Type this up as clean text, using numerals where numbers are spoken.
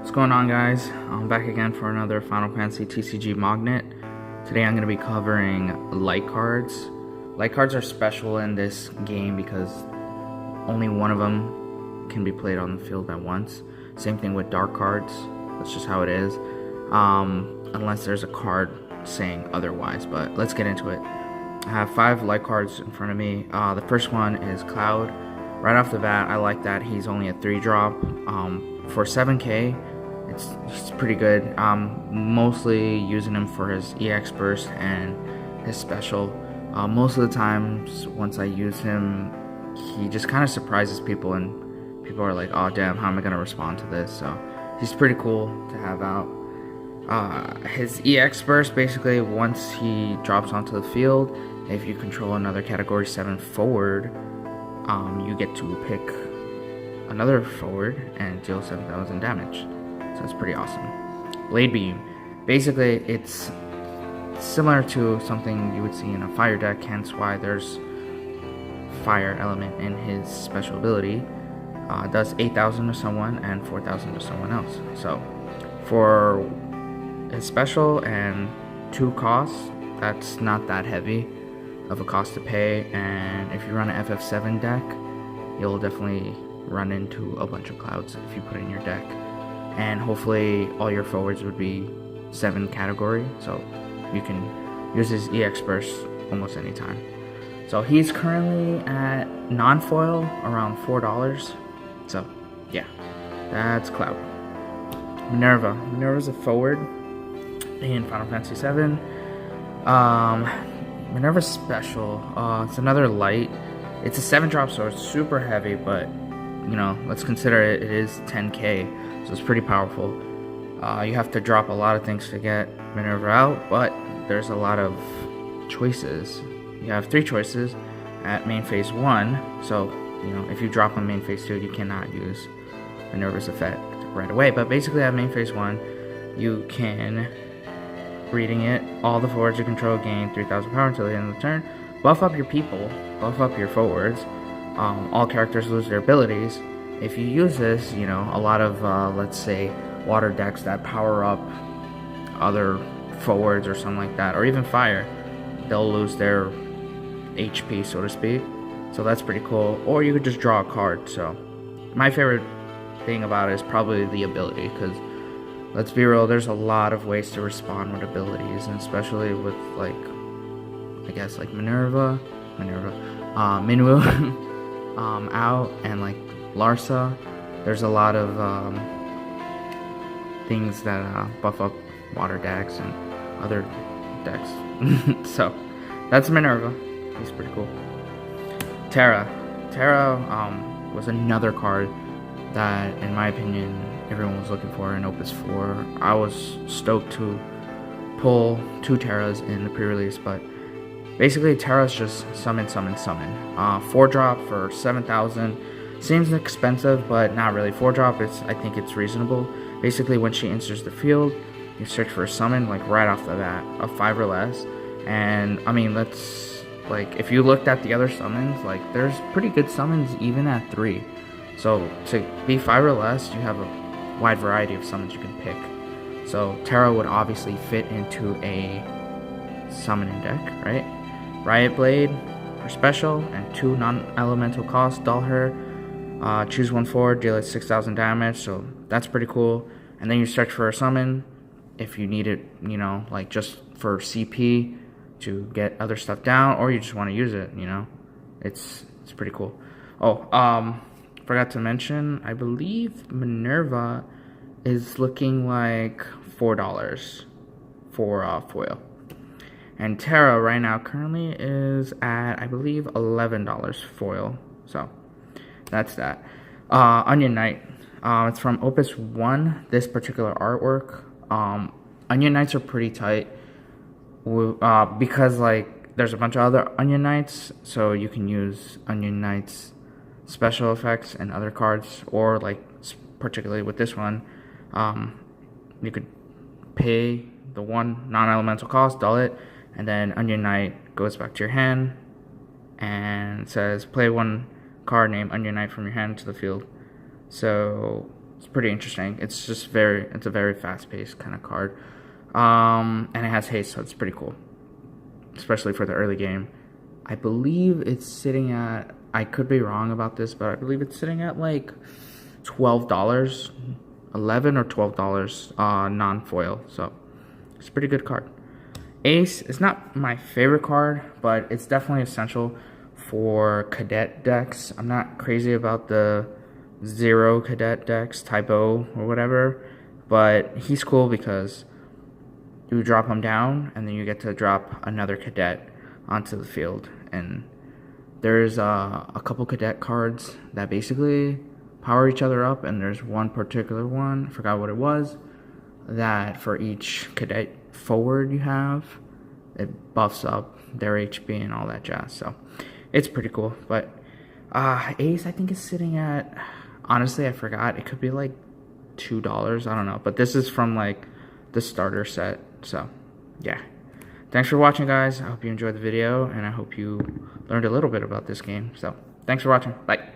What's going on, guys? I'm back again for another Final Fantasy TCG Mognet. Today I'm going to be covering light cards. Light cards are special in this game because only one of them can be played on the field at once. Same thing with dark cards. That's just how it is. Unless there's a card saying otherwise, but let's get into it. I have 5 light cards in front of me. The first one is Cloud. Right off the bat, I like that he's only a 3-drop. For 7k, it's pretty good. Mostly using him for his EX burst and his special. Most of the times, once I use him, he just kind of surprises people, and people are like, "Oh damn, how am I gonna respond to this?" So he's pretty cool to have out. His EX burst, basically, once he drops onto the field, if you control another category 7 forward, you get to pick another forward and deal 7,000 damage. So that's pretty awesome. Blade Beam. Basically, it's similar to something you would see in a fire deck, hence why there's fire element in his special ability. Does 8,000 to someone and 4,000 to someone else. So for his special and 2 costs, that's not that heavy of a cost to pay, and if you run an FF7 deck, you'll definitely run into a bunch of clouds if you put it in your deck. And hopefully all your forwards would be 7 category, so you can use his EX burst almost any time. So he's currently at non-foil around $4. So yeah, that's Cloud. Minerva. Minerva's a forward in Final Fantasy VII. Minerva's special. It's another light. It's a 7-drop, so it's super heavy, but you know, let's consider it is 10k, so it's pretty powerful. You have to drop a lot of things to get Minerva out, but there's a lot of choices. You have 3 choices at main phase 1, so you know, if you drop on main phase 2, you cannot use Minerva's effect right away. But basically at main phase 1, you can, reading it, all the forwards you control gain 3,000 power until the end of the turn. Buff up your people, buff up your forwards. All characters lose their abilities. If you use this, you know, a lot of, let's say, water decks that power up other forwards or something like that, or even fire, they'll lose their HP, so to speak. So that's pretty cool. Or you could just draw a card. So my favorite thing about it is probably the ability, because let's be real, there's a lot of ways to respond with abilities, and especially with, like, I guess, like Minwu, out, and like Larsa. There's a lot of things that buff up water decks and other decks. So that's Minerva. He's pretty cool. Terra was another card that, in my opinion, everyone was looking for in Opus 4. I was stoked to pull 2 Terras in the pre-release, but basically Terra's just summon. 4-drop for 7,000. Seems expensive, but not really. 4-drop, I think it's reasonable. Basically, when she enters the field, you search for a summon, like right off the bat, of 5 or less. And I mean, if you looked at the other summons, like there's pretty good summons even at 3. So to be 5 or less, you have a wide variety of summons you can pick. So Terra would obviously fit into a summoning deck, right? Riot Blade for special and 2 non-elemental costs. Dull her. Choose 1 forward, deal it 6,000 damage. So that's pretty cool. And then you search for a summon if you need it, you know, like just for CP to get other stuff down, or you just want to use it, you know. It's pretty cool. Oh, forgot to mention, I believe Minerva is looking like $4 for foil. And Terra right now currently is at, I believe, $11 foil. So that's that. Onion Knight. It's from Opus 1, this particular artwork. Onion Knights are pretty tight because, like, there's a bunch of other Onion Knights, so you can use Onion Knights special effects and other cards, or like particularly with this one, you could pay the 1 non-elemental cost, dull it, and then Onion Knight goes back to your hand and says play 1 card named Onion Knight from your hand to the field. So It's pretty interesting. It's a very fast-paced kind of card. And it has haste, so it's pretty cool, especially for the early game. I believe it's sitting at, I could be wrong about this, but I believe it's sitting at like $12, $11 or $12 non-foil, so it's a pretty good card. Ace is not my favorite card, but it's definitely essential for cadet decks. I'm not crazy about the 0 cadet decks, typo or whatever, but he's cool because you drop him down and then you get to drop another cadet onto the field. And there's a couple cadet cards that basically power each other up, and there's one particular one, I forgot what it was, that for each cadet forward you have, it buffs up their HP and all that jazz. So it's pretty cool. But Ace, I think, is sitting at, honestly I forgot, it could be like $2, I don't know, but this is from like the starter set. So yeah, thanks for watching, guys. I hope you enjoyed the video, and I hope you learned a little bit about this game. So thanks for watching. Bye.